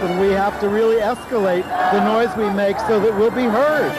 and we have to really escalate the noise we make so that we'll be heard.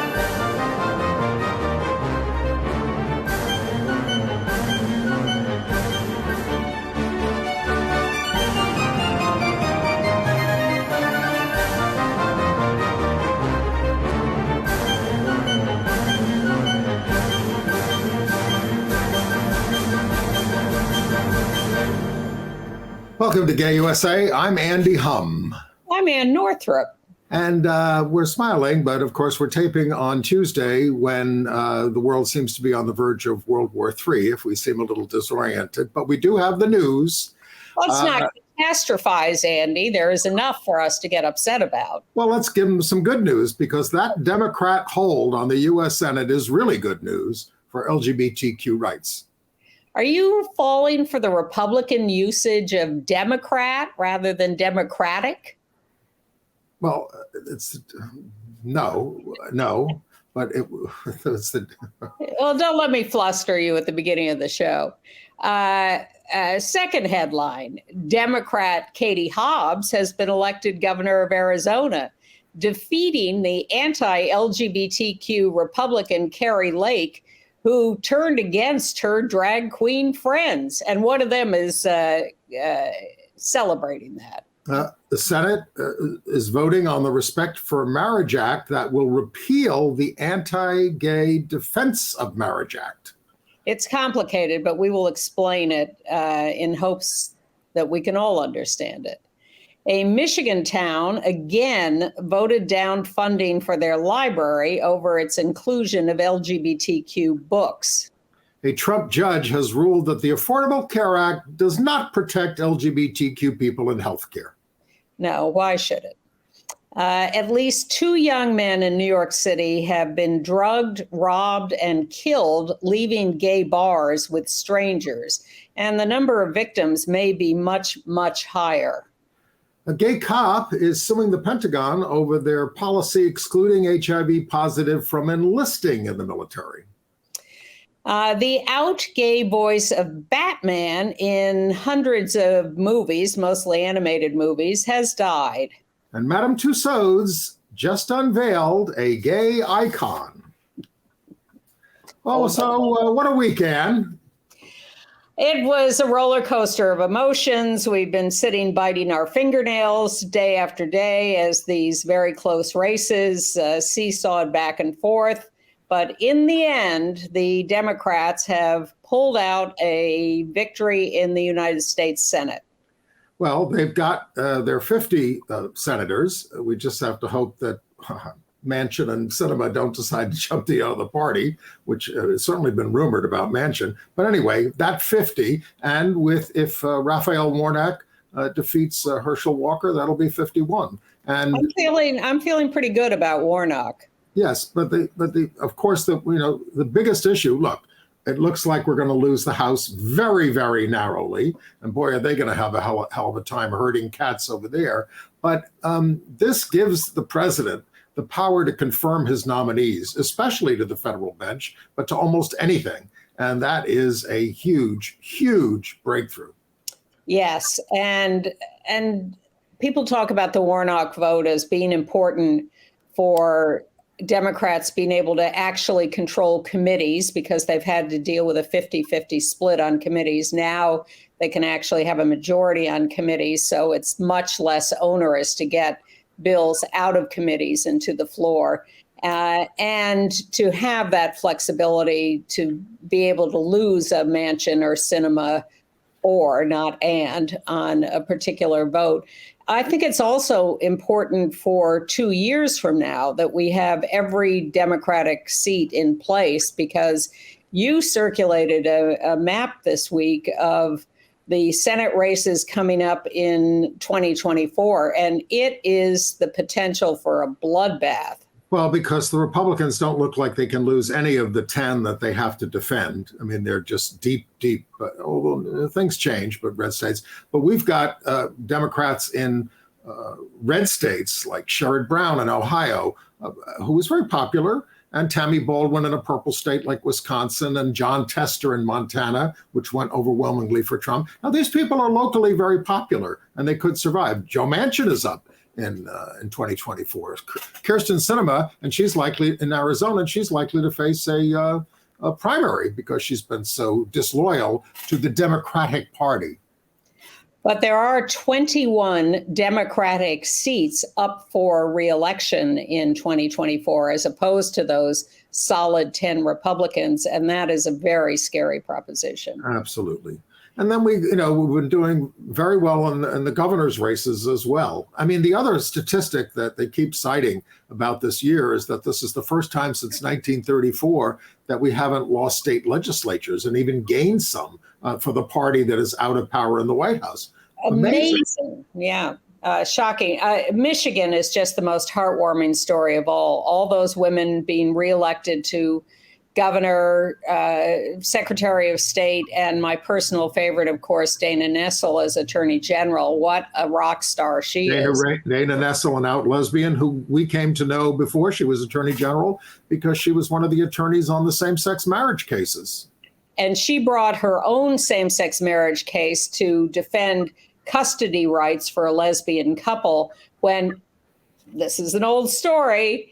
Welcome to Gay USA. I'm Andy Hum. I'm Ann Northrup. And we're smiling, but of course we're taping on Tuesday when the world seems to be on the verge of World War III, if we seem a little disoriented. But we do have the news. Let's not catastrophize, Andy. There is enough for us to get upset about. Well, let's give them some good news, because that Democrat hold on the U.S. Senate is really good news for LGBTQ rights. Are you falling for the Republican usage of Democrat rather than Democratic? Well, it's no, but it's the. Well, don't let me fluster you at the beginning of the show. Second headline, Democrat Katie Hobbs has been elected governor of Arizona, defeating the anti-LGBTQ Republican Kari Lake, who turned against her drag queen friends. And one of them is celebrating that. The Senate is voting on the Respect for Marriage Act that will repeal the Anti-Gay Defense of Marriage Act. It's complicated, but we will explain it in hopes that we can all understand it. A Michigan town again voted down funding for their library over its inclusion of LGBTQ books. A Trump judge has ruled that the Affordable Care Act does not protect LGBTQ people in healthcare. No, why should it? At least 2 young men in New York City have been drugged, robbed, and killed, leaving gay bars with strangers. And the number of victims may be much, much higher. A gay cop is suing the Pentagon over their policy excluding HIV positive from enlisting in the military. The out gay voice of Batman in hundreds of movies, mostly animated movies, has died. And Madame Tussauds just unveiled a gay icon. Oh, so what a weekend. It was a roller coaster of emotions. We've been sitting biting our fingernails day after day as these very close races seesawed back and forth. But in the end, the Democrats have pulled out a victory in the United States Senate. Well, they've got their 50 senators. We just have to hope that Manchin and Sinema don't decide to jump the other party, which has certainly been rumored about Manchin. But anyway, that 50, and if Raphael Warnock defeats Herschel Walker, that'll be 51. And I'm feeling pretty good about Warnock. Yes, but of course the biggest issue. Look, it looks like we're going to lose the House very, very narrowly, and boy, are they going to have a hell of a time herding cats over there. But this gives the president the power to confirm his nominees, especially to the federal bench, but to almost anything. And that is a huge, huge breakthrough. Yes. And people talk about the Warnock vote as being important for Democrats being able to actually control committees, because they've had to deal with a 50-50 split on committees. Now they can actually have a majority on committees. So it's much less onerous to get bills out of committees and to the floor, and to have that flexibility to be able to lose a Manchin or Sinema, or not and, on a particular vote. I think it's also important for 2 years from now that we have every Democratic seat in place, because you circulated a map this week of the Senate races coming up in 2024, and it is the potential for a bloodbath. Well, because the Republicans don't look like they can lose any of the 10 that they have to defend. I mean, they're just deep, although things change, but red states. But we've got Democrats in red states like Sherrod Brown in Ohio, who was very popular, and Tammy Baldwin in a purple state like Wisconsin, and John Tester in Montana, which went overwhelmingly for Trump. Now, these people are locally very popular, and they could survive. Joe Manchin is up. in 2024. Kirsten Sinema, and she's likely in Arizona, and she's likely to face a primary because she's been so disloyal to the Democratic Party. But there are 21 Democratic seats up for re-election in 2024, as opposed to those solid 10 Republicans. And that is a very scary proposition. Absolutely. And then we've been doing very well in the governor's races as well. I mean, the other statistic that they keep citing about this year is that this is the first time since 1934 that we haven't lost state legislatures and even gained some for the party that is out of power in the White House. Amazing. Yeah. Shocking. Michigan is just the most heartwarming story of all. All those women being reelected to governor, secretary of state, and my personal favorite, of course, Dana Nessel as attorney general. What a rock star she is. Dana Nessel, an out lesbian who we came to know before she was attorney general because she was one of the attorneys on the same-sex marriage cases. And she brought her own same-sex marriage case to defend custody rights for a lesbian couple when, this is an old story,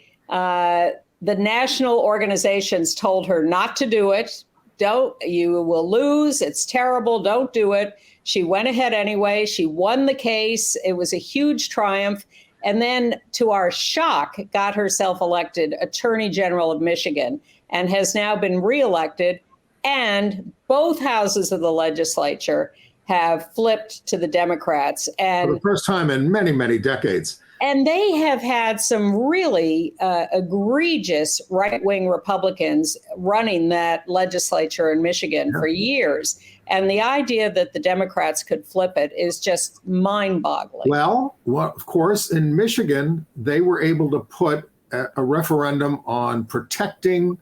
the national organizations told her not to do it. You will lose. It's terrible. Don't do it. She went ahead anyway. She won the case. It was a huge triumph. And then, to our shock, got herself elected Attorney General of Michigan and has now been reelected. And both houses of the legislature have flipped to the Democrats. And for the first time in many, many decades. And they have had some really egregious right-wing Republicans running that legislature in Michigan for years. And the idea that the Democrats could flip it is just mind-boggling. Well, of course, in Michigan, they were able to put a referendum on protecting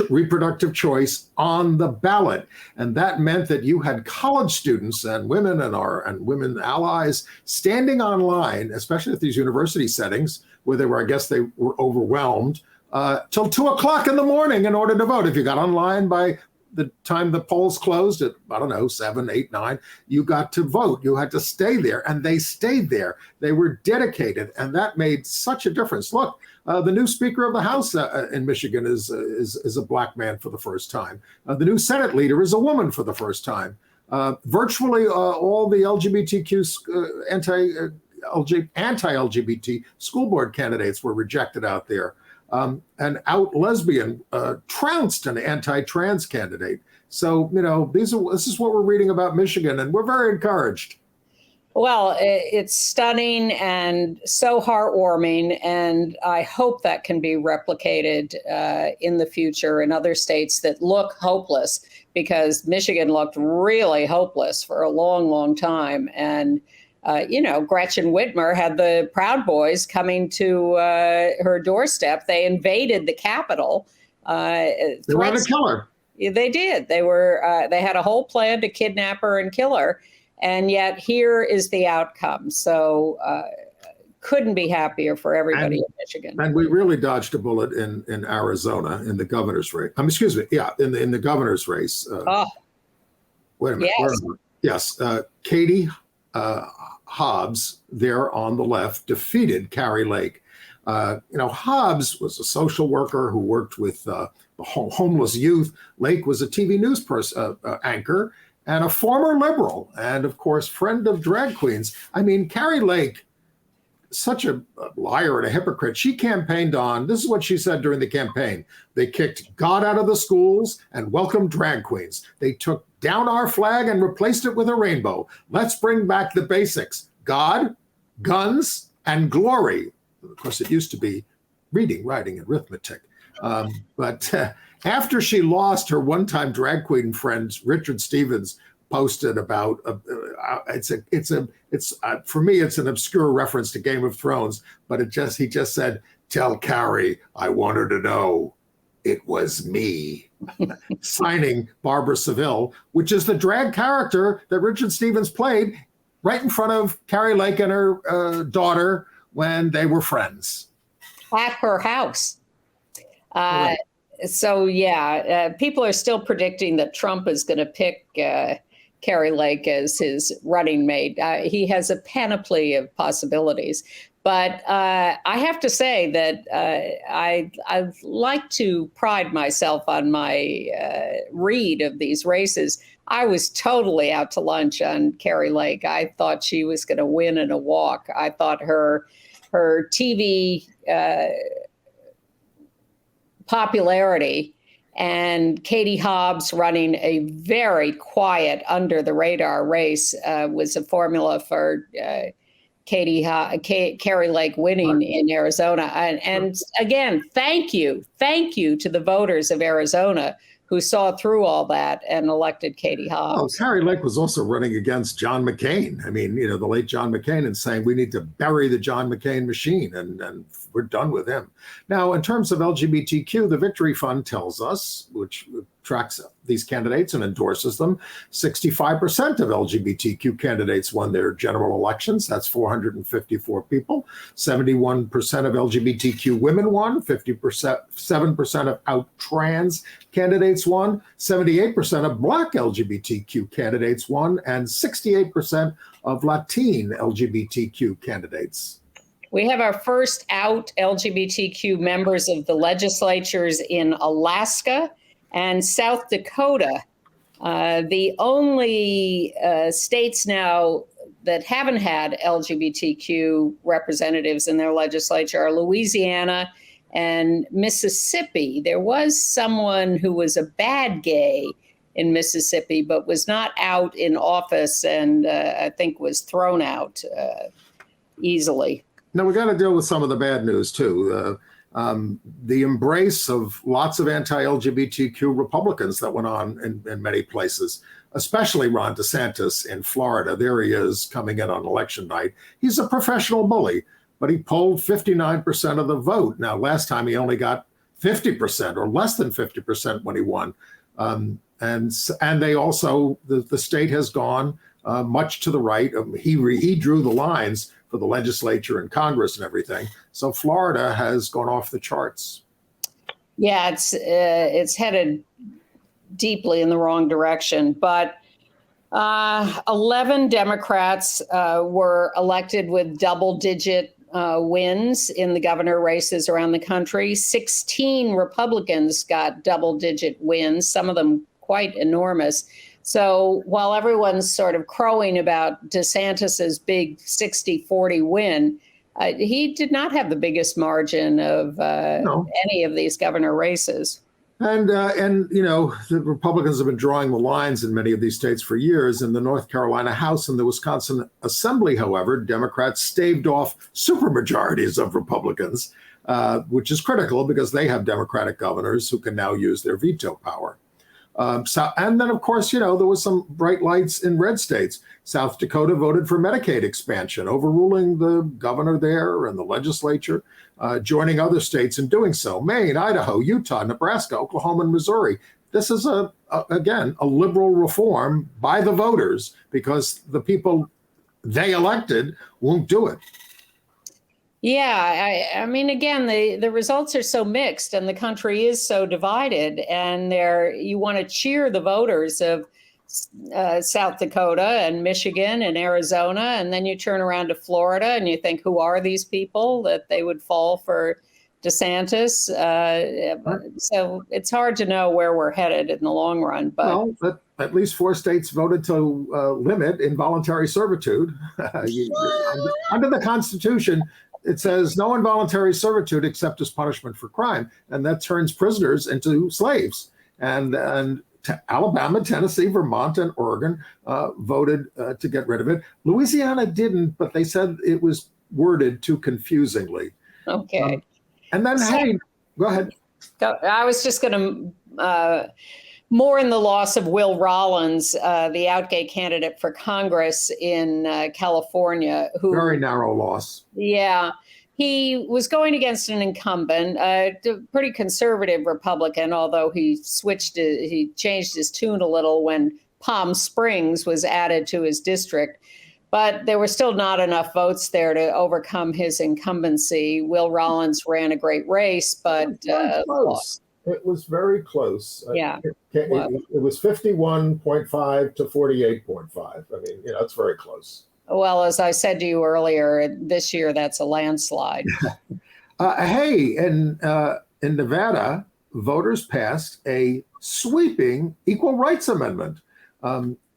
reproductive choice on the ballot. And that meant that you had college students and women and women allies standing online, especially at these university settings where they were overwhelmed, till 2:00 in the morning in order to vote. If you got online by the time the polls closed at, 7, 8, 9, you got to vote. You had to stay there, and they stayed there. They were dedicated, and that made such a difference. Look, the new Speaker of the House in Michigan is a black man for the first time. The new Senate leader is a woman for the first time. Virtually all the LGBTQ anti-LGBT school board candidates were rejected out there. An out lesbian trounced an anti-trans candidate. So, this is what we're reading about Michigan, and we're very encouraged. Well, it's stunning and so heartwarming, and I hope that can be replicated in the future in other states that look hopeless, because Michigan looked really hopeless for a long, long time. And Gretchen Whitmer had the Proud Boys coming to her doorstep. They invaded the Capitol. They wanted to kill her. They did. They had a whole plan to kidnap her and kill her. And yet here is the outcome. So couldn't be happier for everybody in Michigan. And we really dodged a bullet in Arizona in the governor's race. In the governor's race. Wait a minute. Yes. Yes. Katie Hobbs, there on the left, defeated Kari Lake. Hobbs was a social worker who worked with homeless youth. Lake was a TV news anchor and a former liberal, and of course, friend of drag queens. I mean, Kari Lake, such a liar and a hypocrite. She campaigned on, this is what she said during the campaign: they kicked God out of the schools and welcomed drag queens. They took down our flag and replaced it with a rainbow. Let's bring back the basics: God, guns, and glory. Of course, it used to be reading, writing, and arithmetic. But after she lost, her one-time drag queen friend Richard Stevens posted about for me it's an obscure reference to Game of Thrones, but he just said, "Tell Kari I want her to know it was me," signing Barbara Seville, which is the drag character that Richard Stevens played right in front of Kari Lake and her daughter when they were friends at her house. So people are still predicting that Trump is going to pick Kari Lake as his running mate. He has a panoply of possibilities. But I have to say that I like to pride myself on my read of these races. I was totally out to lunch on Kari Lake. I thought she was going to win in a walk. I thought her TV popularity and Katie Hobbs running a very quiet, under the radar race was a formula for Kari Lake winning in Arizona. And again, thank you to the voters of Arizona who saw through all that and elected Katie Hobbs. Well, Kari Lake was also running against John McCain. I mean, the late John McCain, and saying we need to bury the John McCain machine and we're done with him. Now, in terms of LGBTQ, the Victory Fund tells us, which tracks these candidates and endorses them, 65% of LGBTQ candidates won their general elections. That's 454 people. 71% of LGBTQ women won. 7% of out trans candidates won. 78% of Black LGBTQ candidates won, and 68% of Latin LGBTQ candidates. We have our first out LGBTQ members of the legislatures in Alaska and South Dakota. The only states now that haven't had LGBTQ representatives in their legislature are Louisiana and Mississippi. There was someone who was a bad gay in Mississippi, but was not out in office, and I think was thrown out easily. Now, we got to deal with some of the bad news, too. The embrace of lots of anti-LGBTQ Republicans that went on in many places, especially Ron DeSantis in Florida. There he is coming in on election night. He's a professional bully, but he polled 59% of the vote. Now, last time he only got 50% or less than 50% when he won. And they also, the state has gone much to the right. He drew the lines for the legislature and Congress and everything. So Florida has gone off the charts. Yeah, it's headed deeply in the wrong direction. But 11 Democrats were elected with double-digit wins in the governor races around the country. 16 Republicans got double-digit wins, some of them quite enormous. So while everyone's sort of crowing about DeSantis's big 60-40 win, he did not have the biggest margin of any of these governor races. And the Republicans have been drawing the lines in many of these states for years. In the North Carolina House and the Wisconsin Assembly, however, Democrats staved off supermajorities of Republicans, which is critical because they have Democratic governors who can now use their veto power. And then, of course, there was some bright lights in red states. South Dakota voted for Medicaid expansion, overruling the governor there and the legislature, joining other states in doing so. Maine, Idaho, Utah, Nebraska, Oklahoma, and Missouri. This is, again, a liberal reform by the voters because the people they elected won't do it. Yeah, I mean, again, the results are so mixed and the country is so divided, and you want to cheer the voters of South Dakota and Michigan and Arizona, and then you turn around to Florida and you think, who are these people that they would fall for DeSantis? So it's hard to know where we're headed in the long run. But at least 4 states voted to limit involuntary servitude. Under the Constitution, it says no involuntary servitude except as punishment for crime, and that turns prisoners into slaves. And Alabama, Tennessee, Vermont, and Oregon voted to get rid of it. Louisiana didn't, but they said it was worded too confusingly. Okay. And then, hey, go ahead. I was just going to mourn the loss of Will Rollins, the out gay candidate for Congress in California. Very narrow loss. Yeah. He was going against an incumbent, a pretty conservative Republican, although he changed his tune a little when Palm Springs was added to his district. But there were still not enough votes there to overcome his incumbency. Will Rollins ran a great race, but lost. It was very close. Yeah. It was 51.5 to 48.5. I mean, it's very close. Well, as I said to you earlier, this year that's a landslide. Hey, in Nevada, voters passed a sweeping equal rights amendment.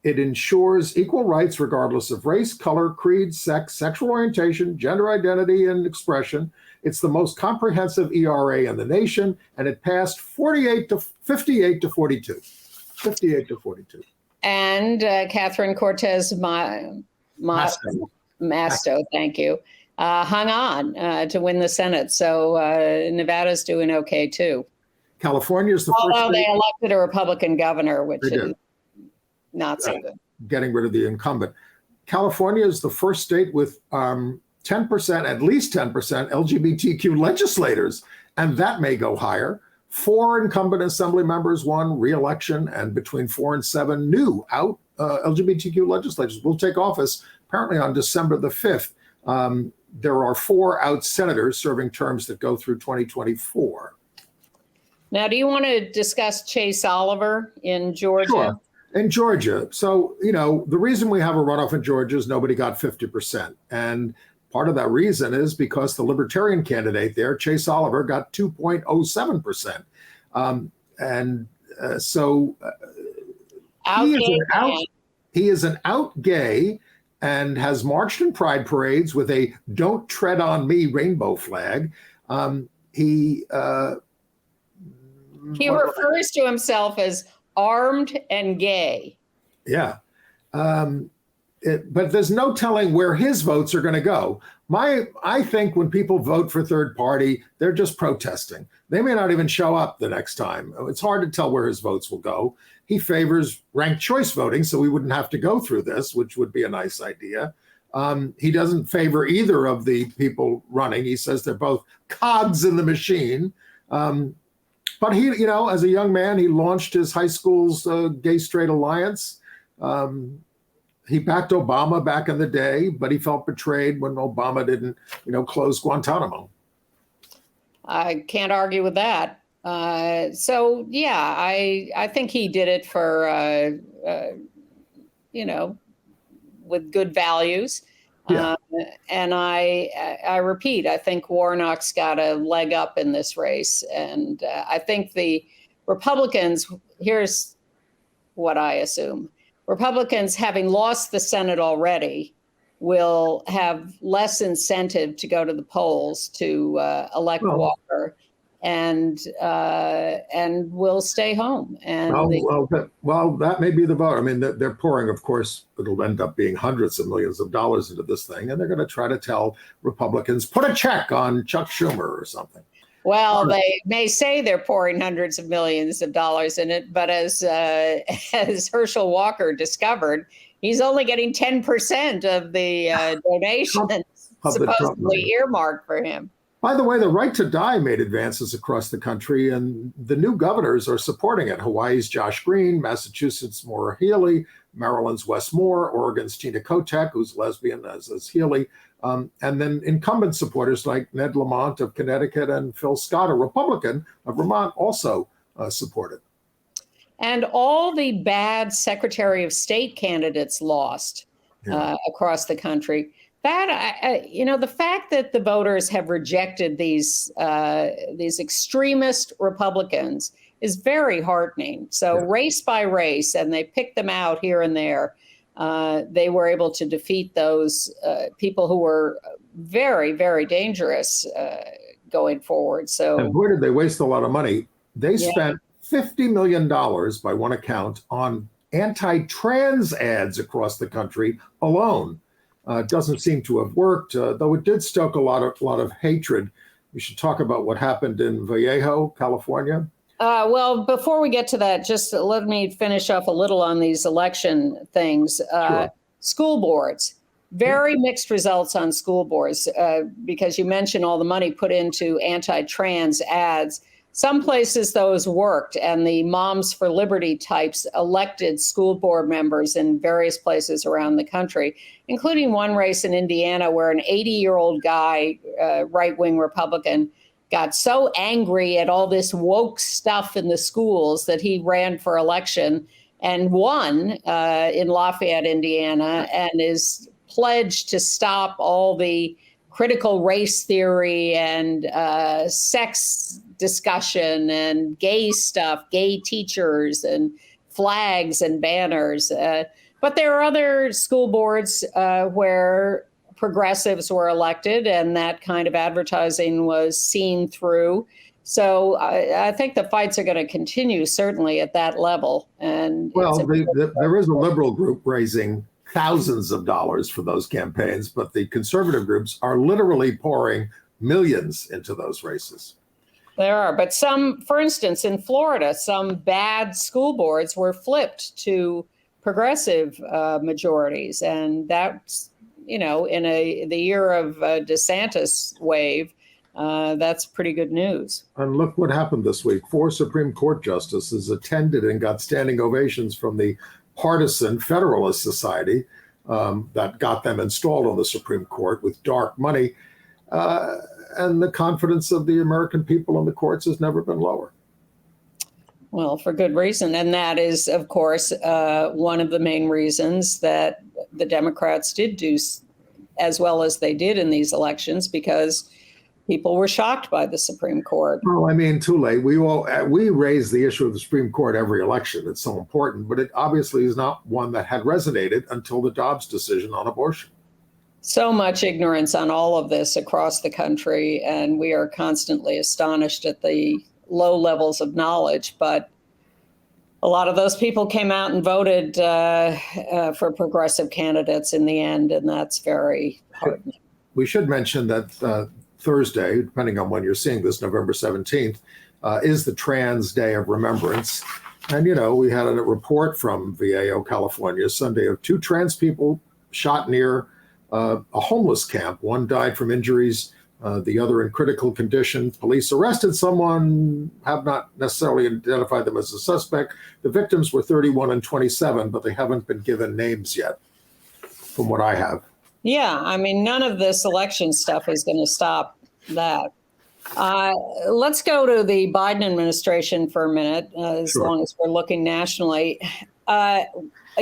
It ensures equal rights regardless of race, color, creed, sex, sexual orientation, gender identity, and expression. It's the most comprehensive ERA in the nation, and it passed 58 to 42. 58 to 42. And Catherine Cortez Masto, thank you, hung on to win the Senate. So Nevada's doing okay, too. California is the first Although state. they elected a Republican governor, which is not so good. Getting rid of the incumbent. California is the first state with 10%, at least 10% LGBTQ legislators, and that may go higher. 4 incumbent assembly members won re-election, and between 4 and 7 new LGBTQ legislators will take office apparently on December the 5th. There are 4 out senators serving terms that go through 2024. Now, do you want to discuss Chase Oliver in Georgia? Sure. In Georgia. So, the reason we have a runoff in Georgia is nobody got 50%. And part of that reason is because the Libertarian candidate there, Chase Oliver, got 2.07%. He is an out gay and has marched in pride parades with a "Don't Tread on Me" rainbow flag. He refers to himself as armed and gay. Yeah. But there's no telling where his votes are going to go. I think when people vote for third party, they're just protesting. They may not even show up the next time. It's hard to tell where his votes will go. He favors ranked choice voting, so we wouldn't have to go through this, which would be a nice idea. He doesn't favor either of the people running. He says they're both cogs in the machine. But he, as a young man, he launched his high school's gay-straight alliance. He backed Obama back in the day, but he felt betrayed when Obama didn't, close Guantanamo. I can't argue with that. I think he did it for, with good values. Yeah. And I repeat, I think Warnock's got a leg up in this race. And I think the Republicans, here's what I assume. Republicans, having lost the Senate already, will have less incentive to go to the polls to elect Walker, and will stay home. And that may be the vote. I mean, they're pouring, of course, it'll end up being hundreds of millions of dollars into this thing, and they're going to try to tell Republicans, put a check on Chuck Schumer or something. Well, they may say they're pouring hundreds of millions of dollars in it, but as Herschel Walker discovered, he's only getting 10% of the donations supposedly earmarked for him. By the way, the right to die made advances across the country, and the new governors are supporting it. Hawaii's Josh Green, Massachusetts' Maura Healey, Maryland's Wes Moore, Oregon's Tina Kotek, who's lesbian, as is Healey, and then incumbent supporters like Ned Lamont of Connecticut and Phil Scott, a Republican of Vermont, also support it. And all the bad Secretary of State candidates lost across the country. That, the fact that the voters have rejected these extremist Republicans is very heartening. So race by race, and they picked them out here and there. They were able to defeat those people who were very, very dangerous going forward. So, and boy, did they waste a lot of money. They spent $50 million by one account on anti-trans ads across the country alone. It doesn't seem to have worked, though it did stoke a lot of hatred. We should talk about what happened in Vallejo, California. Well, before we get to that, just let me finish off a little on these election things. Sure. School boards, very mixed results on school boards, because you mentioned all the money put into anti-trans ads. Some places those worked, and the Moms for Liberty types elected school board members in various places around the country, including one race in Indiana where an 80-year-old guy, right-wing Republican, got so angry at all this woke stuff in the schools that he ran for election and won in Lafayette, Indiana, and is pledged to stop all the critical race theory and sex discussion and gay stuff, gay teachers and flags and banners. But there are other school boards where progressives were elected and that kind of advertising was seen through. So I think the fights are going to continue, certainly at that level. And well, there is a liberal group raising thousands of dollars for those campaigns, but the conservative groups are literally pouring millions into those races. There are, but some, for instance, in Florida, some bad school boards were flipped to progressive majorities, and that's, in the year of DeSantis wave, that's pretty good news. And look what happened this week. 4 Supreme Court justices attended and got standing ovations from the partisan Federalist Society that got them installed on the Supreme Court with dark money. And the confidence of the American people in the courts has never been lower. Well, for good reason. And that is, of course, one of the main reasons that the Democrats did do as well as they did in these elections, because people were shocked by the Supreme Court. Well, I mean, too late. We raise the issue of the Supreme Court every election. It's so important, but it obviously is not one that had resonated until the Dobbs decision on abortion. So much ignorance on all of this across the country, and we are constantly astonished at the low levels of knowledge. But a lot of those people came out and voted for progressive candidates in the end, and that's very heartening. We should mention that Thursday, depending on when you're seeing this, November 17th, is the Trans Day of Remembrance. And, we had a report from VAO California Sunday of 2 trans people shot near a homeless camp. One died from injuries, the other in critical condition. Police arrested someone, have not necessarily identified them as a suspect. The victims were 31 and 27, but they haven't been given names yet, from what I have. Yeah, I mean, none of this election stuff is going to stop that. Let's go to the Biden administration for a minute, as long as we're looking nationally. A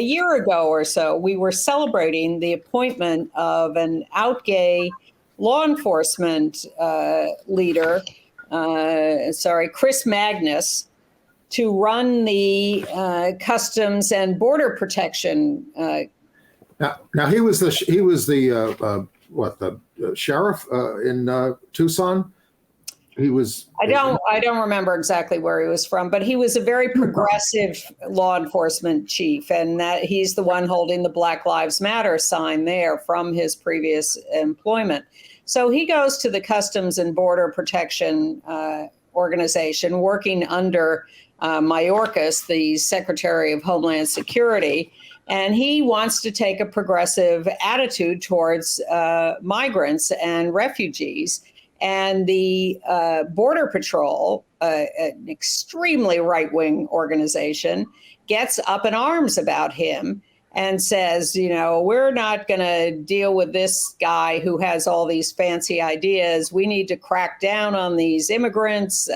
year ago or so, we were celebrating the appointment of an out gay law enforcement leader, Chris Magnus, to run the Customs and Border Protection. Now he was the sheriff in Tucson. He was. I don't remember exactly where he was from, but he was a very progressive law enforcement chief, and that he's the one holding the Black Lives Matter sign there from his previous employment. So he goes to the Customs and Border Protection organization, working under Mayorkas, the Secretary of Homeland Security, and he wants to take a progressive attitude towards migrants and refugees. And the Border Patrol, an extremely right-wing organization, gets up in arms about him and says, we're not going to deal with this guy who has all these fancy ideas. We need to crack down on these immigrants.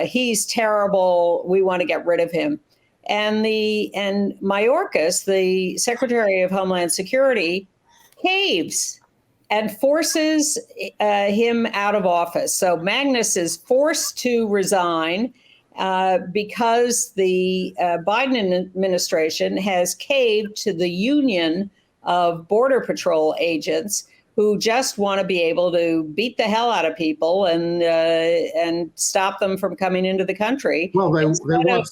He's terrible. We want to get rid of him. And Mayorkas, the Secretary of Homeland Security, caves and forces him out of office. So Magnus is forced to resign because the Biden administration has caved to the union of Border Patrol agents who just want to be able to beat the hell out of people and stop them from coming into the country. Well, they want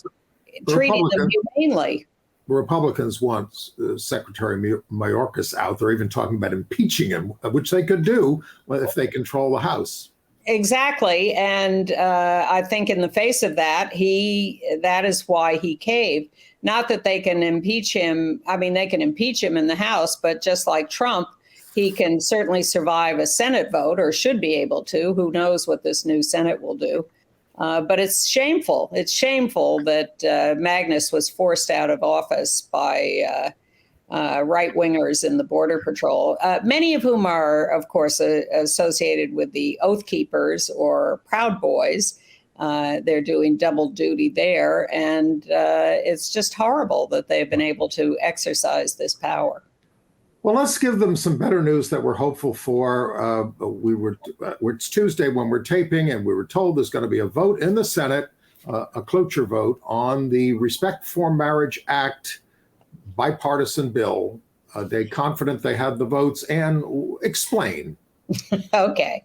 treating them humanely. Republicans want Secretary Mayorkas out. They're even talking about impeaching him, which they could do if they control the House. Exactly. And I think in the face of that, that is why he caved. Not that they can impeach him. I mean, they can impeach him in the House, but just like Trump, he can certainly survive a Senate vote, or should be able to. Who knows what this new Senate will do. But it's shameful. It's shameful that Magnus was forced out of office by right-wingers in the Border Patrol, many of whom are, of course, associated with the Oath Keepers or Proud Boys. They're doing double duty there. And it's just horrible that they've been able to exercise this power. Well, let's give them some better news that we're hopeful for. It's Tuesday when we're taping, and we were told there's going to be a vote in the Senate, a cloture vote on the Respect for Marriage Act bipartisan bill. They're confident they have the votes, and explain. Okay.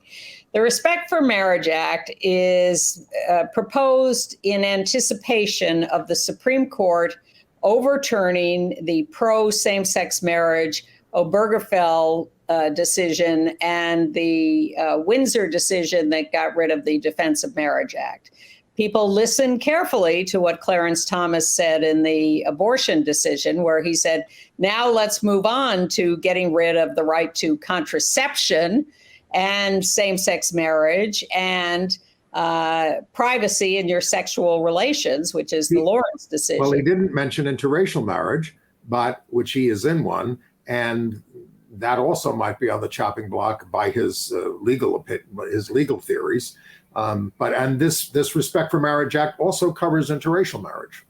The Respect for Marriage Act is proposed in anticipation of the Supreme Court overturning the pro-same-sex marriage Obergefell decision and the Windsor decision that got rid of the Defense of Marriage Act. People listen carefully to what Clarence Thomas said in the abortion decision, where he said, now let's move on to getting rid of the right to contraception and same-sex marriage and privacy in your sexual relations, which is the Lawrence decision. Well, he didn't mention interracial marriage, but which he is in one, and that also might be on the chopping block by his legal theories. But this Respect for Marriage Act also covers interracial marriage.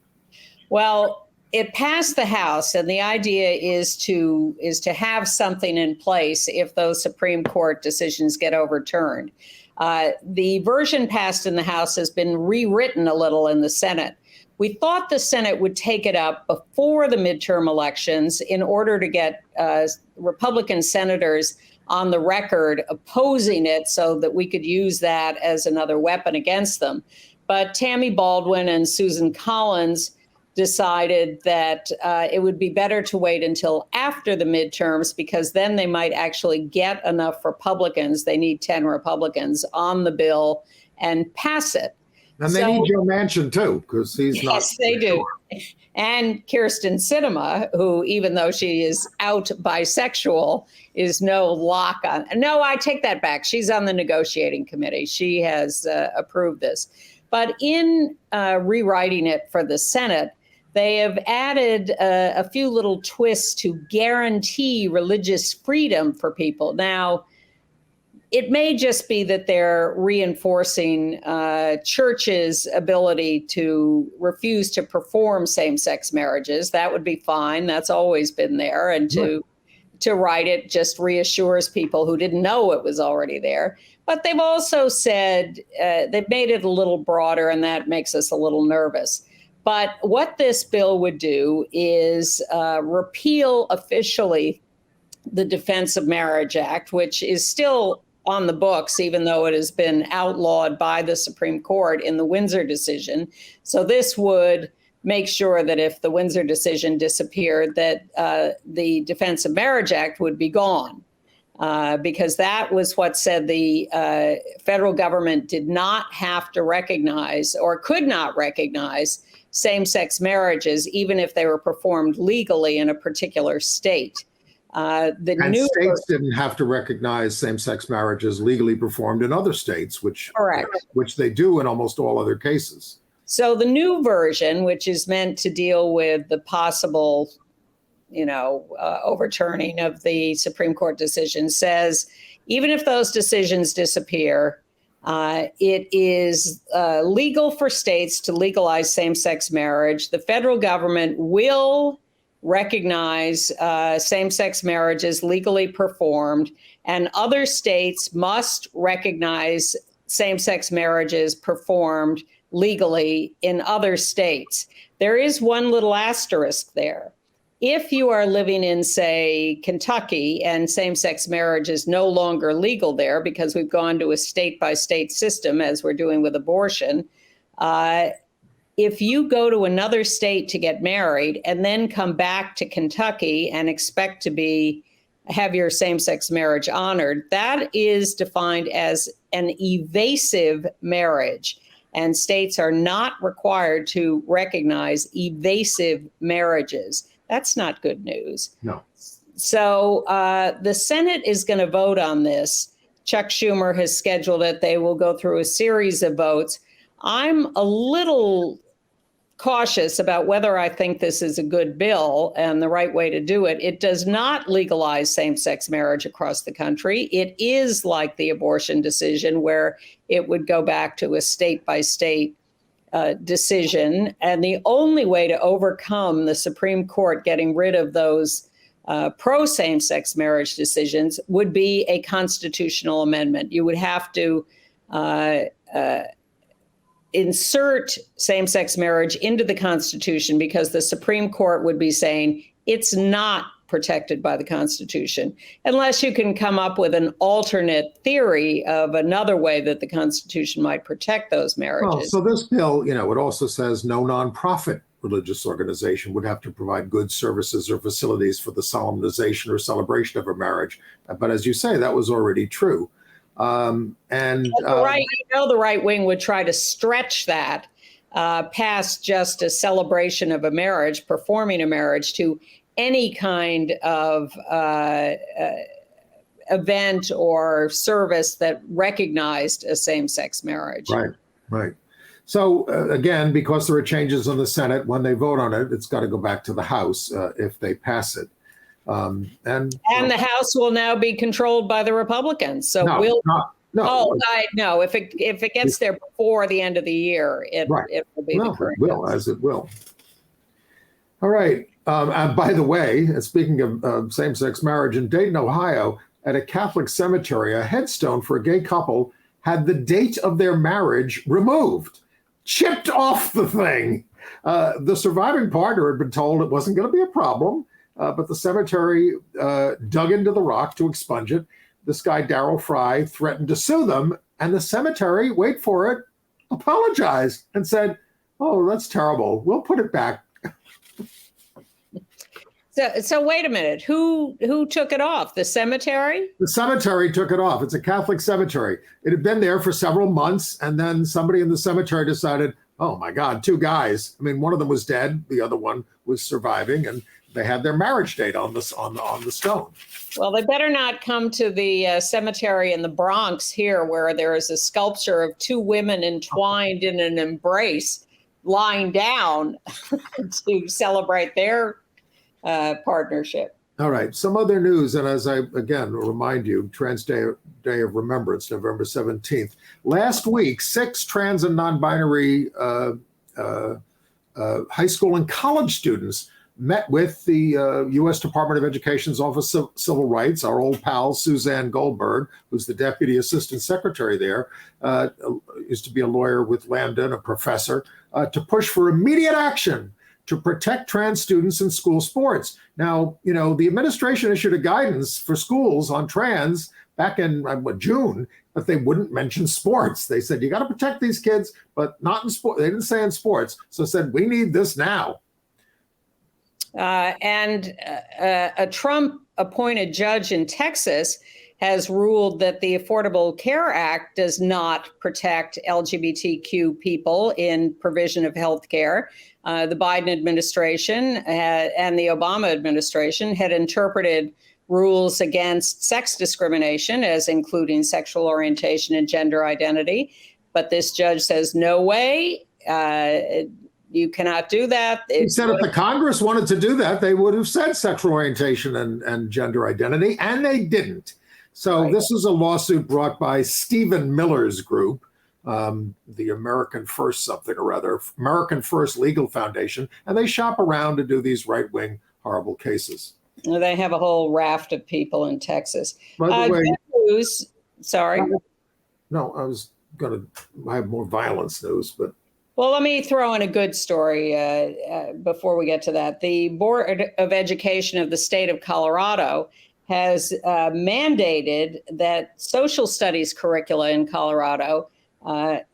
Well, it passed the House, and the idea is to have something in place if those Supreme Court decisions get overturned. The version passed in the House has been rewritten a little in the Senate. We thought the Senate would take it up before the midterm elections in order to get Republican senators on the record opposing it so that we could use that as another weapon against them. But Tammy Baldwin and Susan Collins decided that it would be better to wait until after the midterms, because then they might actually get enough Republicans, they need 10 Republicans, on the bill and pass it. And they need Joe Manchin too, because he's not. Yes, they do. And Kirsten Sinema, who, even though she is out bisexual, is no lock on. No, I take that back. She's on the negotiating committee. She has approved this. But in rewriting it for the Senate, they have added a few little twists to guarantee religious freedom for people. Now, it may just be that they're reinforcing churches' ability to refuse to perform same-sex marriages. That would be fine. That's always been there. And to write it just reassures people who didn't know it was already there. But they've also said they've made it a little broader, and that makes us a little nervous. But what this bill would do is repeal officially the Defense of Marriage Act, which is still on the books, even though it has been outlawed by the Supreme Court in the Windsor decision. So this would make sure that if the Windsor decision disappeared, that the Defense of Marriage Act would be gone, because that was what said the federal government did not have to recognize or could not recognize same-sex marriages, even if they were performed legally in a particular state. States didn't have to recognize same-sex marriages legally performed in other states, which they do in almost all other cases. So the new version, which is meant to deal with the possible, overturning of the Supreme Court decision, says even if those decisions disappear, it is legal for states to legalize same-sex marriage. The federal government will recognize same-sex marriages legally performed, and other states must recognize same-sex marriages performed legally in other states. There is one little asterisk there. If you are living in, say, Kentucky, and same-sex marriage is no longer legal there because we've gone to a state-by-state system, as we're doing with abortion, if you go to another state to get married and then come back to Kentucky and expect to have your same-sex marriage honored, that is defined as an evasive marriage. And states are not required to recognize evasive marriages. That's not good news. No. So the Senate is going to vote on this. Chuck Schumer has scheduled it. They will go through a series of votes. I'm a little cautious about whether I think this is a good bill and the right way to do it. It does not legalize same-sex marriage across the country. It is like the abortion decision, where it would go back to a state-by-state decision. And the only way to overcome the Supreme Court getting rid of those pro same-sex marriage decisions would be a constitutional amendment. You would have to insert same-sex marriage into the Constitution because the Supreme Court would be saying it's not protected by the Constitution, unless you can come up with an alternate theory of another way that the Constitution might protect those marriages. Well, so this bill, it also says no nonprofit religious organization would have to provide goods, services, or facilities for the solemnization or celebration of a marriage. But as you say, that was already true. The right wing would try to stretch that past just a celebration of a marriage, performing a marriage, to any kind of event or service that recognized a same-sex marriage. Right. So again, because there are changes in the Senate, when they vote on it, it's got to go back to the House if they pass it. And the House will now be controlled by the Republicans. So if it gets there before the end of the year, it will be the current. It will. All right. By the way, speaking of same-sex marriage, in Dayton, Ohio, at a Catholic cemetery, a headstone for a gay couple had the date of their marriage removed, chipped off the thing. The surviving partner had been told it wasn't going to be a problem, but the cemetery dug into the rock to expunge it. This guy, Darryl Fry, threatened to sue them, and the cemetery, wait for it, apologized and said, "Oh, that's terrible. We'll put it back." So wait a minute. Who took it off? The cemetery? The cemetery took it off. It's a Catholic cemetery. It had been there for several months, and then somebody in the cemetery decided, oh my God, two guys. I mean, one of them was dead, the other one was surviving, and they had their marriage date on the stone. Well, they better not come to the cemetery in the Bronx here, where there is a sculpture of two women entwined in an embrace, lying down to celebrate their partnership. All right. Some other news, and as I again remind you, Trans Day of Remembrance, November 17th. Last week, 6 trans and non-binary high school and college students met with the U.S. Department of Education's Office of Civil Rights, our old pal Suzanne Goldberg, who's the Deputy Assistant Secretary there, used to be a lawyer with Lambda and a professor, to push for immediate action to protect trans students in school sports. Now, the administration issued a guidance for schools on trans back in June, but they wouldn't mention sports. They said, you got to protect these kids, but not in sport. They didn't say in sports. So said, we need this now. And a Trump-appointed judge in Texas has ruled that the Affordable Care Act does not protect LGBTQ people in provision of health care. The Biden administration and the Obama administration had interpreted rules against sex discrimination as including sexual orientation and gender identity. But this judge says, no way, you cannot do that. He said if the Congress wanted to do that, they would have said sexual orientation and gender identity, and they didn't. So This is a lawsuit brought by Stephen Miller's group, the American First American First Legal Foundation, and they shop around to do these right-wing horrible cases. They have a whole raft of people in Texas. By the way, good news. Sorry. No, I have more violence news, but. Well, let me throw in a good story before we get to that. The Board of Education of the state of Colorado has mandated that social studies curricula in Colorado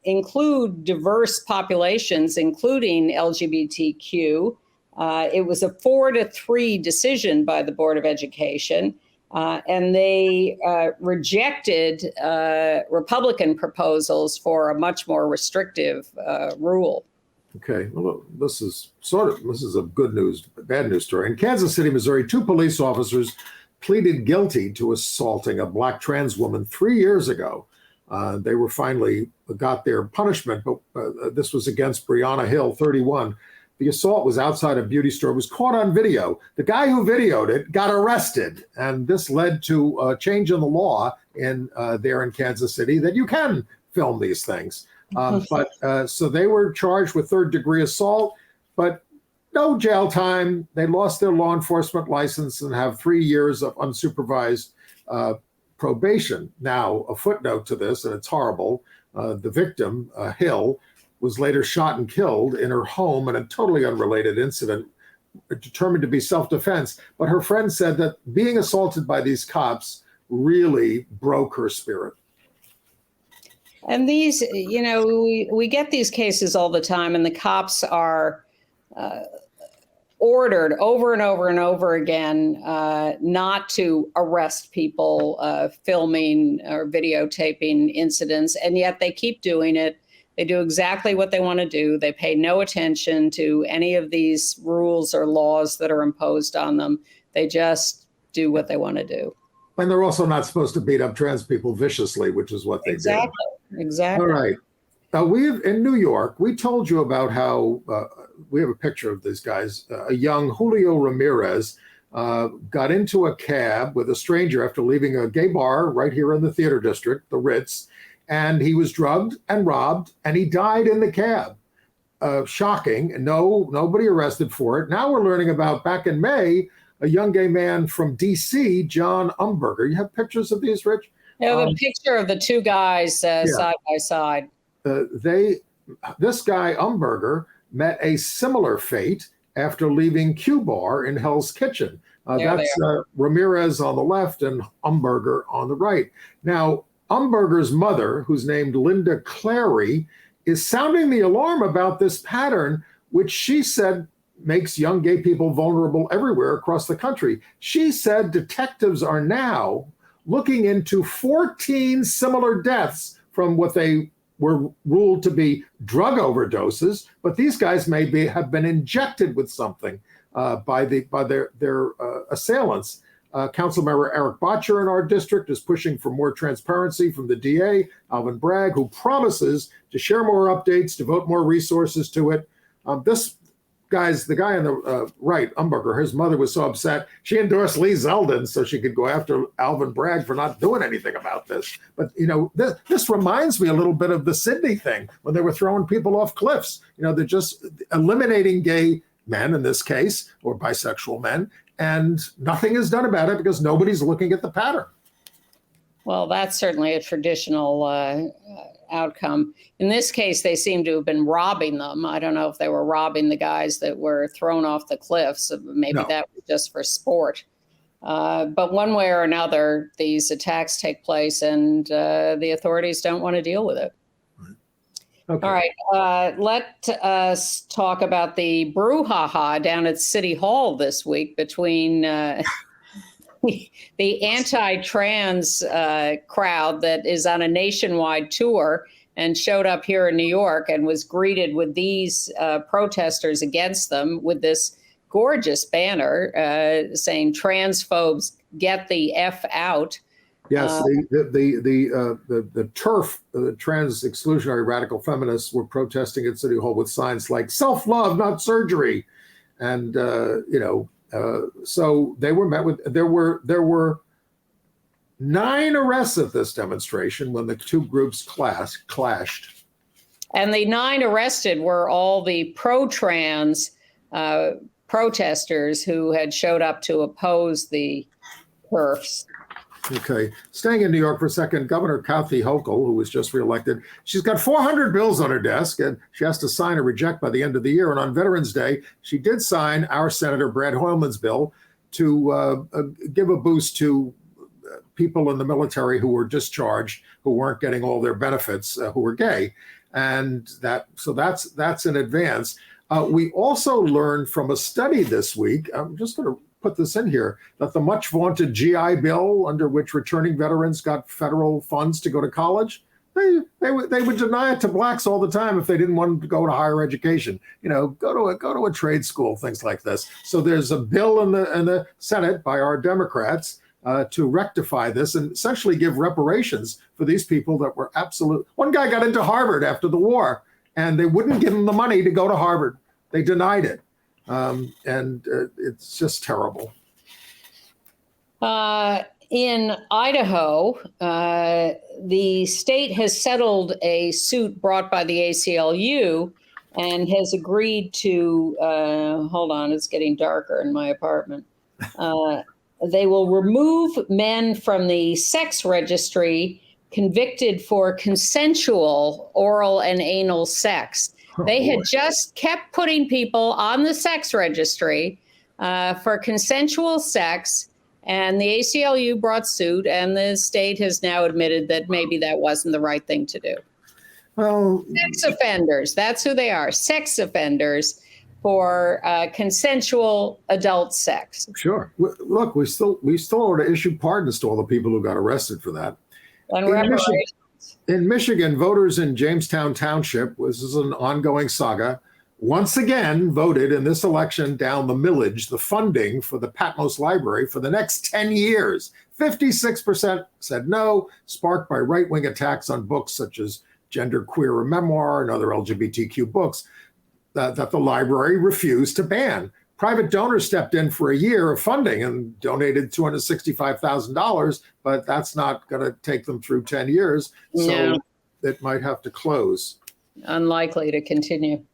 include diverse populations, including LGBTQ. It was a 4-3 decision by the Board of Education, and they rejected Republican proposals for a much more restrictive rule. Okay, well, this is a bad news story. In Kansas City, Missouri, 2 police officers pleaded guilty to assaulting a Black trans woman 3 years ago. They were finally got their punishment, but this was against Brianna Hill, 31. The assault was outside a beauty store. It was caught on video. The guy who videoed it got arrested, and this led to a change in the law there in Kansas City that you can film these things. So they were charged with 3rd-degree assault, but no jail time. They lost their law enforcement license and have 3 years of unsupervised probation. Now, a footnote to this, and it's horrible. The victim, Hill, was later shot and killed in her home in a totally unrelated incident, determined to be self-defense. But her friend said that being assaulted by these cops really broke her spirit. And these, we get these cases all the time, and the cops are ordered over and over and over again not to arrest people filming or videotaping incidents, and yet they keep doing it. They do exactly what they want to do. They pay no attention to any of these rules or laws that are imposed on them. They just do what they want to do. And they're also not supposed to beat up trans people viciously, which is what they do. Exactly. All right. In New York, we told you about how we have a picture of these guys. A young Julio Ramirez got into a cab with a stranger after leaving a gay bar right here in the theater district, the Ritz, and he was drugged and robbed, and he died in the cab. Shocking. Nobody arrested for it. Now we're learning about, back in May, a young gay man from D.C., John Umberger. You have pictures of these, Rich? Yeah, the picture of the two guys side by side. This guy, Umberger, met a similar fate after leaving Q Bar in Hell's Kitchen. That's Ramirez on the left and Umberger on the right. Now, Umberger's mother, who's named Linda Clary, is sounding the alarm about this pattern, which she said makes young gay people vulnerable everywhere across the country. She said detectives are now looking into 14 similar deaths from what they were ruled to be drug overdoses, but these guys have been injected with something by their assailants. Councilmember Eric Botcher in our district is pushing for more transparency from the DA, Alvin Bragg, who promises to share more updates, devote more resources to it. The guy on the right, Umberger, his mother was so upset, she endorsed Lee Zeldin so she could go after Alvin Bragg for not doing anything about this. But, this reminds me a little bit of the Sydney thing when they were throwing people off cliffs. They're just eliminating gay men in this case, or bisexual men, and nothing is done about it because nobody's looking at the pattern. Well, that's certainly a traditional outcome. In this case, they seem to have been robbing them. I don't know if they were robbing the guys that were thrown off the cliffs. Maybe that was just for sport. But one way or another, these attacks take place, and the authorities don't want to deal with it. Okay. All right. Let us talk about the brouhaha down at City Hall this week between the anti-trans crowd that is on a nationwide tour and showed up here in New York and was greeted with these protesters against them with this gorgeous banner saying "Transphobes, get the F out." Yes, the TERF, the trans exclusionary radical feminists, were protesting at City Hall with signs like "Self-love, not surgery," and so they were met with. There were 9 arrests at this demonstration when the two groups clashed. And the 9 arrested were all the pro-trans protesters who had showed up to oppose the TERFs. Okay. Staying in New York for a second, Governor Kathy Hochul, who was just reelected, she's got 400 bills on her desk, and she has to sign or reject by the end of the year. And on Veterans Day, she did sign our Senator Brad Hoylman's bill to give a boost to people in the military who were discharged, who weren't getting all their benefits, who were gay. And that's in advance. We also learned from a study this week, I'm just going to put this in here, that the much vaunted GI Bill, under which returning veterans got federal funds to go to college, they would deny it to blacks all the time if they didn't want to go to higher education. Go to a trade school, things like this. So there's a bill in the Senate by our Democrats to rectify this and essentially give reparations for these people that were absolute. One guy got into Harvard after the war, and they wouldn't give him the money to go to Harvard. They denied it. And it's just terrible. In Idaho, the state has settled a suit brought by the ACLU and has agreed to, hold on, it's getting darker in my apartment. They will remove men from the sex registry convicted for consensual oral and anal sex. They had just kept putting people on the sex registry for consensual sex, and the ACLU brought suit, and the state has now admitted that maybe that wasn't the right thing to do. Well, Sex offenders, that's who they are, sex offenders for consensual adult sex. sure. Look, we still ought to issue pardons to all the people who got arrested for that. And In Michigan, voters in Jamestown Township, this is an ongoing saga, once again voted in this election down the millage, the funding for the Patmos Library for the next 10 years. 56% said no, sparked by right-wing attacks on books such as Gender, Queer, and Memoir and other LGBTQ books that the library refused to ban. Private donors stepped in for a year of funding and donated $265,000, but that's not going to take them through 10 years. So it might have to close. Unlikely to continue.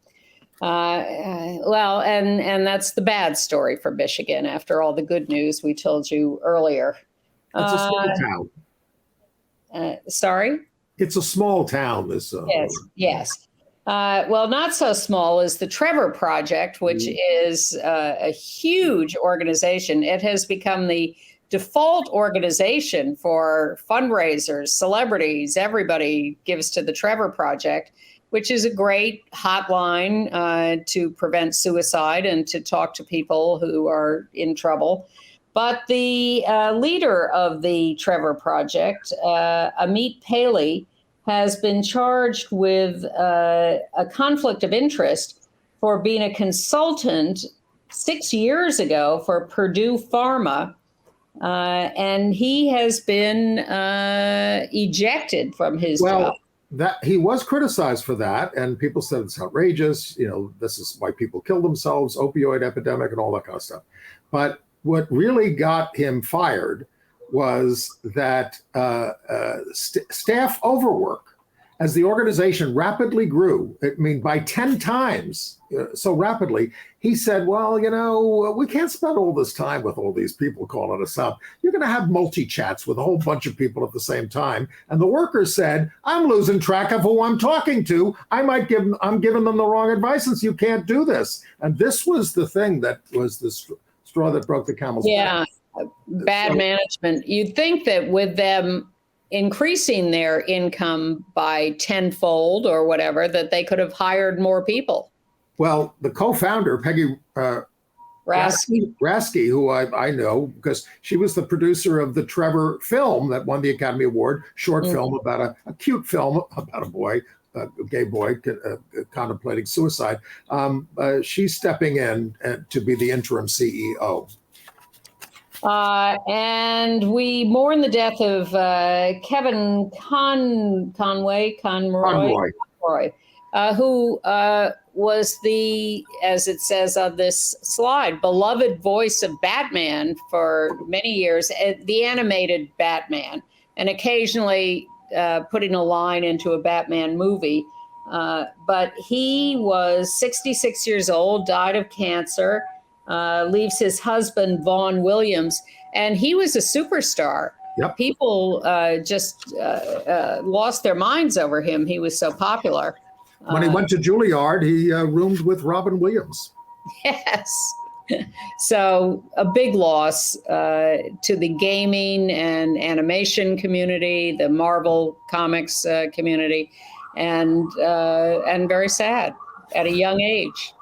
Well, and that's the bad story for Michigan after all the good news we told you earlier. It's a small town. Sorry? It's a small town. Yes. Well, not so small is the Trevor Project, which is a huge organization. It has become the default organization for fundraisers, celebrities. Everybody gives to the Trevor Project, which is a great hotline to prevent suicide and to talk to people who are in trouble. But the leader of the Trevor Project, Amit Paley, has been charged with a conflict of interest for being a consultant 6 years ago for Purdue Pharma. And he has been ejected from his job. That he was criticized for that, and people said it's outrageous. This is why people kill themselves, opioid epidemic, and all that kind of stuff. But what really got him fired was that staff overwork. As the organization rapidly grew, by 10 times so rapidly, he said, well, we can't spend all this time with all these people calling us up. You're going to have multi-chats with a whole bunch of people at the same time. And the workers said, I'm losing track of who I'm talking to. I'm giving them the wrong advice, and so you can't do this. And this was the thing that was the straw that broke the camel's back. Bad management. You'd think that with them increasing their income by tenfold or whatever, that they could have hired more people. Well, the co-founder, Peggy Rasky, who I know because she was the producer of the Trevor film that won the Academy Award, short film about a cute film about a boy, a gay boy contemplating suicide. She's stepping in to be the interim CEO. And we mourn the death of Kevin Conroy, who was the, as it says on this slide, beloved voice of Batman for many years, the animated Batman, and occasionally putting a line into a Batman movie. But he was 66 years old, died of cancer. Leaves his husband, Vaughn Williams, and he was a superstar. Yep. People just lost their minds over him. He was so popular. When he went to Juilliard, he roomed with Robin Williams. Yes. So a big loss to the gaming and animation community, the Marvel Comics community, and very sad at a young age.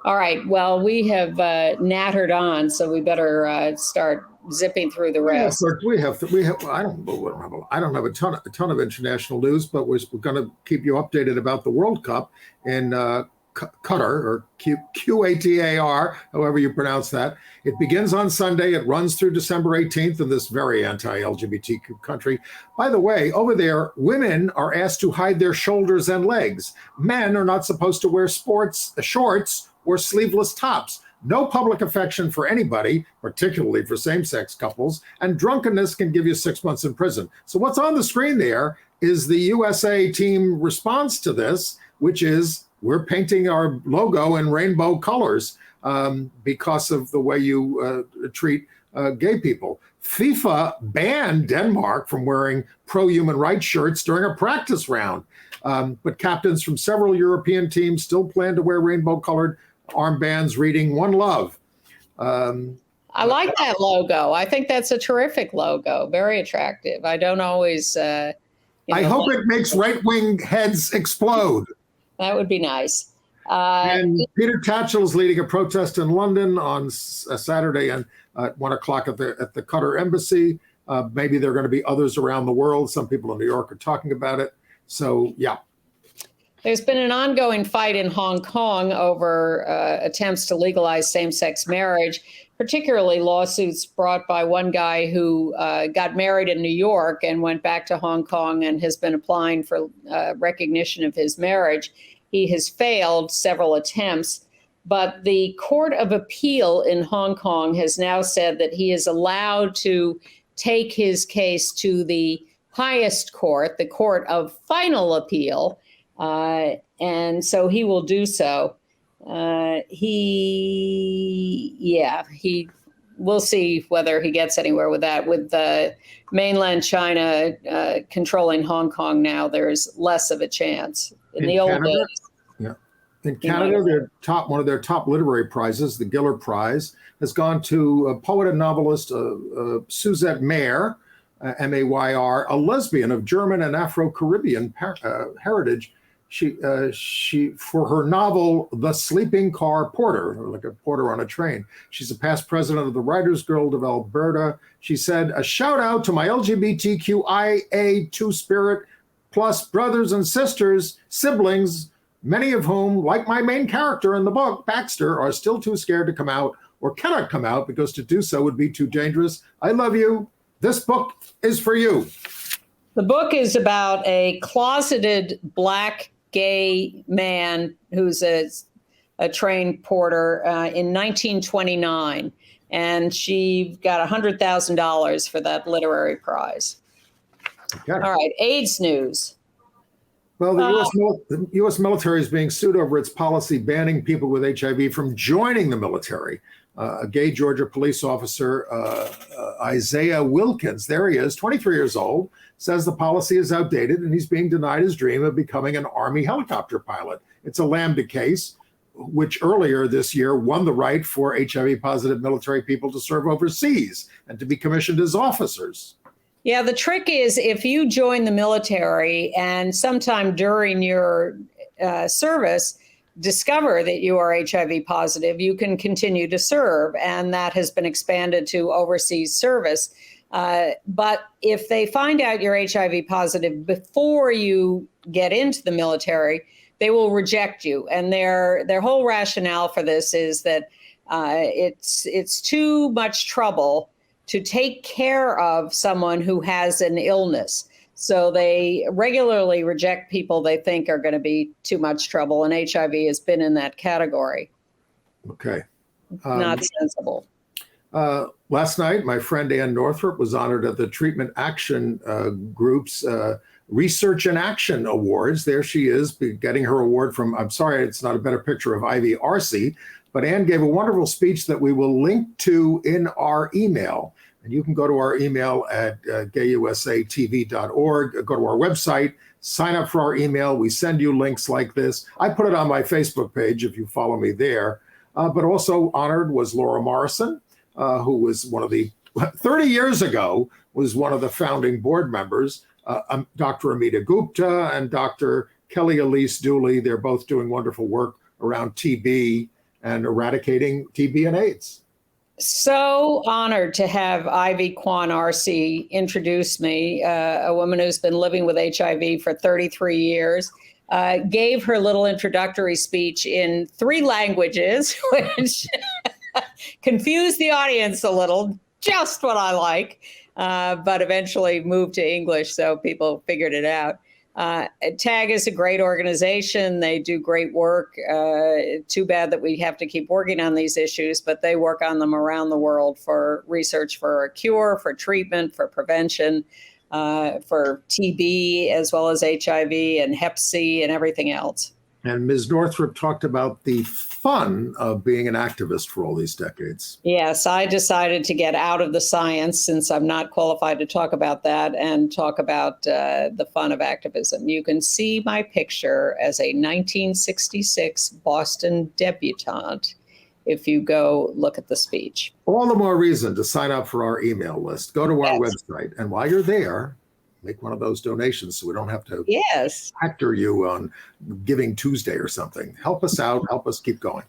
All right. Well, we have nattered on, so we better start zipping through the rest. We have. I don't have a ton of international news, but we're going to keep you updated about the World Cup in Qatar, or Qatar, however you pronounce that. It begins on Sunday. It runs through December 18th in this very anti-LGBTQ country. By the way, over there, women are asked to hide their shoulders and legs. Men are not supposed to wear shorts or sleeveless tops. No public affection for anybody, particularly for same-sex couples, and drunkenness can give you 6 months in prison. So what's on the screen there is the USA team response to this, which is we're painting our logo in rainbow colors because of the way you treat gay people. FIFA banned Denmark from wearing pro-human rights shirts during a practice round. But captains from several European teams still plan to wear rainbow-colored armbands reading "One Love." I like that logo. I think that's a terrific logo. Very attractive. I don't always. I hope it makes right-wing heads explode. That would be nice. And Peter Tatchell is leading a protest in London on Saturday at 1 o'clock at the Qatar embassy. Maybe there are going to be others around the world. Some people in New York are talking about it. So, yeah. There's been an ongoing fight in Hong Kong over attempts to legalize same-sex marriage, particularly lawsuits brought by one guy who got married in New York and went back to Hong Kong and has been applying for recognition of his marriage. He has failed several attempts, but the Court of Appeal in Hong Kong has now said that he is allowed to take his case to the highest court, the Court of Final Appeal, and so he will do so. We'll see whether he gets anywhere with that. With mainland China controlling Hong Kong now, there's less of a chance. In the old days. Yeah. In Canada, one of their top literary prizes, the Giller Prize, has gone to a poet and novelist, Suzette Mayer, M-A-Y-R, a lesbian of German and Afro-Caribbean heritage. She for her novel, The Sleeping Car Porter, or like a porter on a train. She's a past president of the Writers Guild of Alberta. She said, "A shout out to my LGBTQIA two-spirit plus brothers and sisters, siblings, many of whom, like my main character in the book, Baxter, are still too scared to come out or cannot come out because to do so would be too dangerous. I love you. This book is for you." The book is about a closeted Black gay man who's a train porter in 1929, and she got $100,000 for that literary prize. Okay. All right, AIDS news. Well, the U.S. military is being sued over its policy banning people with HIV from joining the military. A gay Georgia police officer, Isaiah Wilkins, there he is, 23 years old, says the policy is outdated and he's being denied his dream of becoming an Army helicopter pilot. It's a Lambda case, which earlier this year won the right for HIV-positive military people to serve overseas and to be commissioned as officers. Yeah, the trick is if you join the military and sometime during your service discover that you are HIV positive, you can continue to serve, and that has been expanded to overseas service. But if they find out you're HIV positive before you get into the military, they will reject you. And their whole rationale for this is that it's too much trouble to take care of someone who has an illness. So they regularly reject people they think are going to be too much trouble, and HIV has been in that category. Okay. Not sensible. Last night, my friend Ann Northrup was honored at the Treatment Action Group's Research in Action Awards. There she is getting her award from, I'm sorry, it's not a better picture of Ivy Arce, but Ann gave a wonderful speech that we will link to in our email. And you can go to our email at gayusatv.org, go to our website, sign up for our email. We send you links like this. I put it on my Facebook page if you follow me there. But also honored was Laura Morrison, who was 30 years ago, was one of the founding board members, Dr. Amita Gupta and Dr. Kelly Elise Dooley. They're both doing wonderful work around TB and eradicating TB and AIDS. So honored to have Ivy Kwan Arce introduce me, a woman who's been living with HIV for 33 years, gave her little introductory speech in 3 languages, which confused the audience a little, just what I like, but eventually moved to English, so people figured it out. TAG is a great organization. They do great work. Too bad that we have to keep working on these issues, but they work on them around the world for research for a cure, for treatment, for prevention, for TB, as well as HIV and Hep C and everything else. And Ms. Northrup talked about the fun of being an activist for all these decades. Yes, I decided to get out of the science since I'm not qualified to talk about that and talk about the fun of activism. You can see my picture as a 1966 Boston debutante if you go look at the speech. All the more reason to sign up for our email list. Go to our website. And while you're there, make one of those donations so we don't have to hector you on Giving Tuesday or something. Help us out. Help us keep going.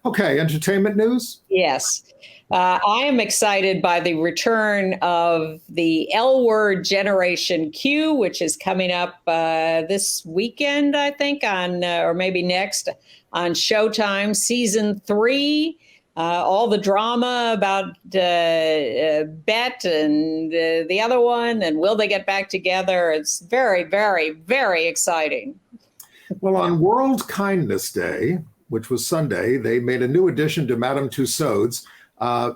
Okay, entertainment news? Yes. I am excited by the return of the L Word Generation Q, which is coming up this weekend, I think, on or maybe next on Showtime, season 3. All the drama about Bet and the other one, and will they get back together? It's very, very, very exciting. Well, on World Kindness Day, which was Sunday, they made a new addition to Madame Tussauds.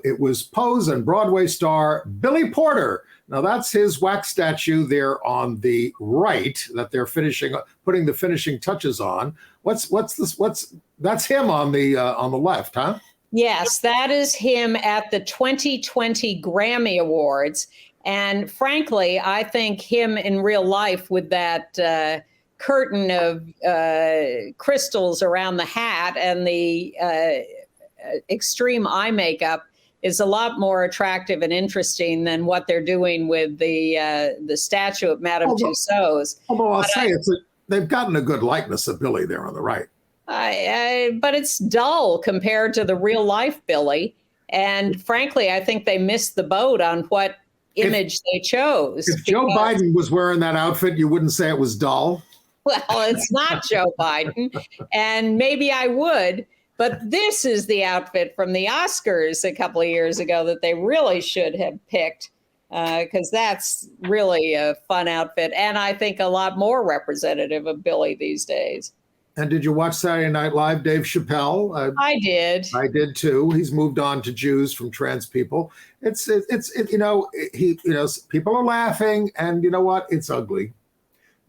It was Pose and Broadway star Billy Porter. Now that's his wax statue there on the right that they're putting the finishing touches on. That's him on the left, huh? Yes, that is him at the 2020 Grammy Awards. And frankly, I think him in real life with that curtain of crystals around the hat and the extreme eye makeup is a lot more attractive and interesting than what they're doing with the statue of Madame Tussauds. Although I'll say they've gotten a good likeness of Billy there on the right. But it's dull compared to the real life Billy. And frankly, I think they missed the boat on what image they chose. If Joe Biden was wearing that outfit, you wouldn't say it was dull? Well, it's not Joe Biden. And maybe I would. But this is the outfit from the Oscars a couple of years ago that they really should have picked, because that's really a fun outfit. And I think a lot more representative of Billy these days. And did you watch Saturday Night Live, Dave Chappelle? I did. I did too. He's moved on to Jews from trans people. It's people are laughing, and you know what? It's ugly.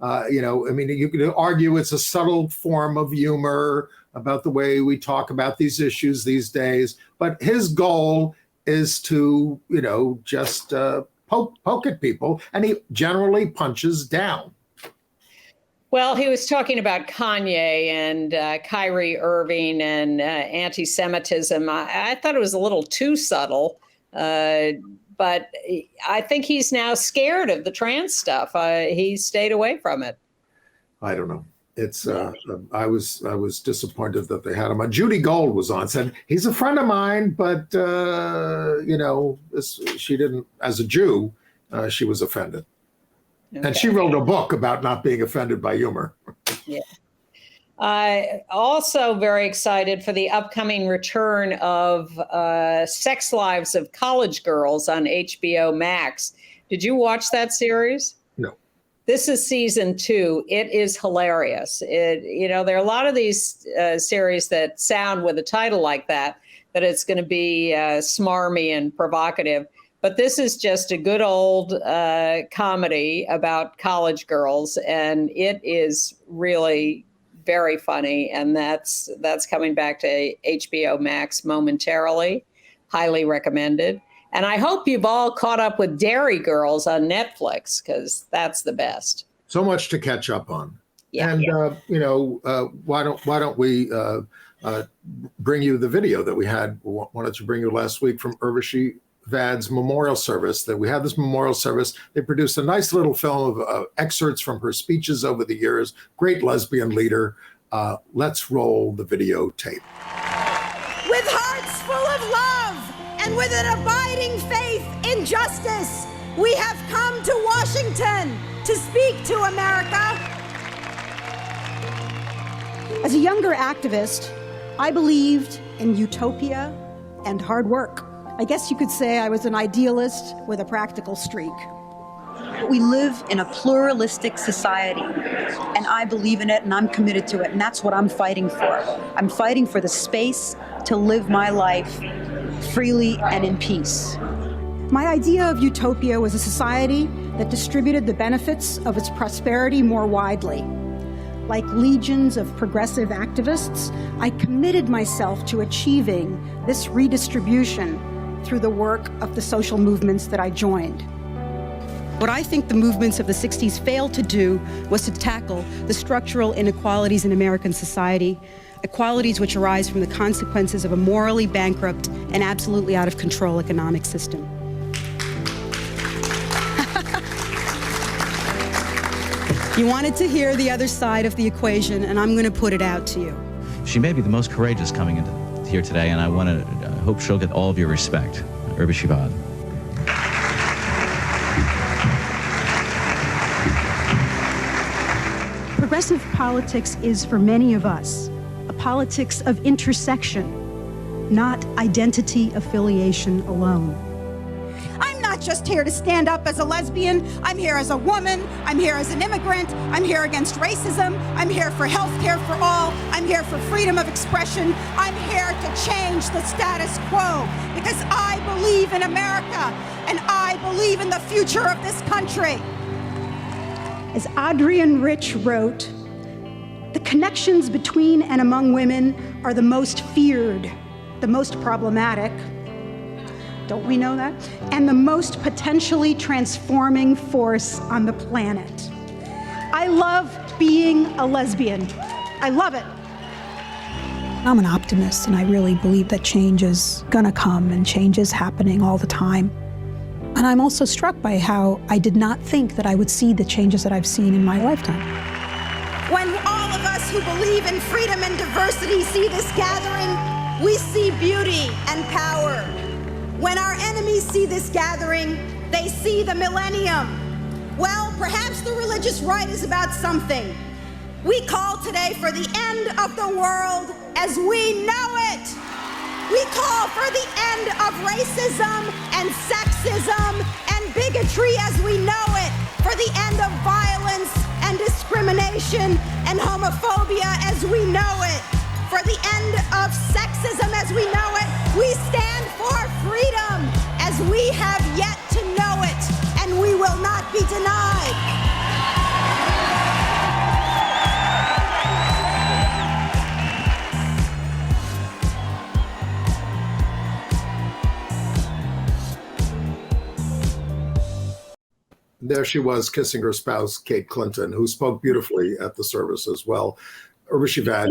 You could argue it's a subtle form of humor about the way we talk about these issues these days. But his goal is to, just poke at people, and he generally punches down. Well, he was talking about Kanye and Kyrie Irving and anti-Semitism. I thought it was a little too subtle, but I think he's now scared of the trans stuff. He stayed away from it. I don't know. It's I was disappointed that they had him on. Judy Gold was on, said he's a friend of mine, but she didn't. As a Jew, she was offended. Okay. And she wrote a book about not being offended by humor. Yeah. Also very excited for the upcoming return of Sex Lives of College Girls on HBO Max. Did you watch that series? No. This is season 2. It is hilarious. There are a lot of these series that sound with a title like that it's going to be smarmy and provocative. But this is just a good old comedy about college girls, and it is really very funny. And that's coming back to HBO Max momentarily. Highly recommended. And I hope you've all caught up with Dairy Girls on Netflix, because that's the best. So much to catch up on. Yeah, and why don't we bring you the video that we wanted to bring you last week from Urvashi Vad's memorial service. That we had this memorial service. They produced a nice little film of excerpts from her speeches over the years. Great lesbian leader. Let's roll the videotape. With hearts full of love and with an abiding faith in justice, we have come to Washington to speak to America. As a younger activist, I believed in utopia and hard work. I guess you could say I was an idealist with a practical streak. We live in a pluralistic society, and I believe in it, and I'm committed to it, and that's what I'm fighting for. I'm fighting for the space to live my life freely and in peace. My idea of utopia was a society that distributed the benefits of its prosperity more widely. like legions of progressive activists, I committed myself to achieving this redistribution through the work of the social movements that I joined. What I think the movements of the 60s failed to do was to tackle the structural inequalities in American society, equalities which arise from the consequences of a morally bankrupt and absolutely out of control economic system. You wanted to hear the other side of the equation, and I'm going to put it out to you. She may be the most courageous coming into here today, and I hope she'll get all of your respect. Urbi Shivad. Progressive politics is, for many of us, a politics of intersection, not identity affiliation alone. I'm not just here to stand up as a lesbian. I'm here as a woman. I'm here as an immigrant. I'm here against racism. I'm here for health care for all. I'm here for freedom of expression. I'm here to change the status quo because I believe in America and I believe in the future of this country. As Adrienne Rich wrote, the connections between and among women are the most feared, the most problematic, don't we know that? And the most potentially transforming force on the planet. I love being a lesbian. I love it. I'm an optimist, and I really believe that change is gonna come, and change is happening all the time. And I'm also struck by how I did not think that I would see the changes that I've seen in my lifetime. When all of us who believe in freedom and diversity see this gathering, we see beauty and power. When our enemies see this gathering, they see the millennium. Well, perhaps the religious right is about something. We call today for the end of the world as we know it. We call for the end of racism and sexism and bigotry as we know it, for the end of violence and discrimination and homophobia as we know it, for the end of sexism as we know it. We stand for freedom as we have yet to know it, and we will not be denied. There she was kissing her spouse, Kate Clinton, who spoke beautifully at the service as well. Urbi Shivad,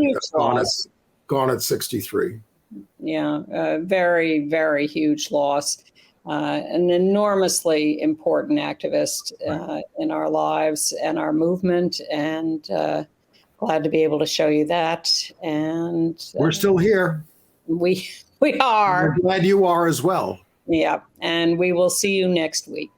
gone at 63. Yeah, a very, very huge loss. An enormously important activist in our lives and our movement, and glad to be able to show you that. And we're still here. We are. I'm glad you are as well. Yeah, and we will see you next week.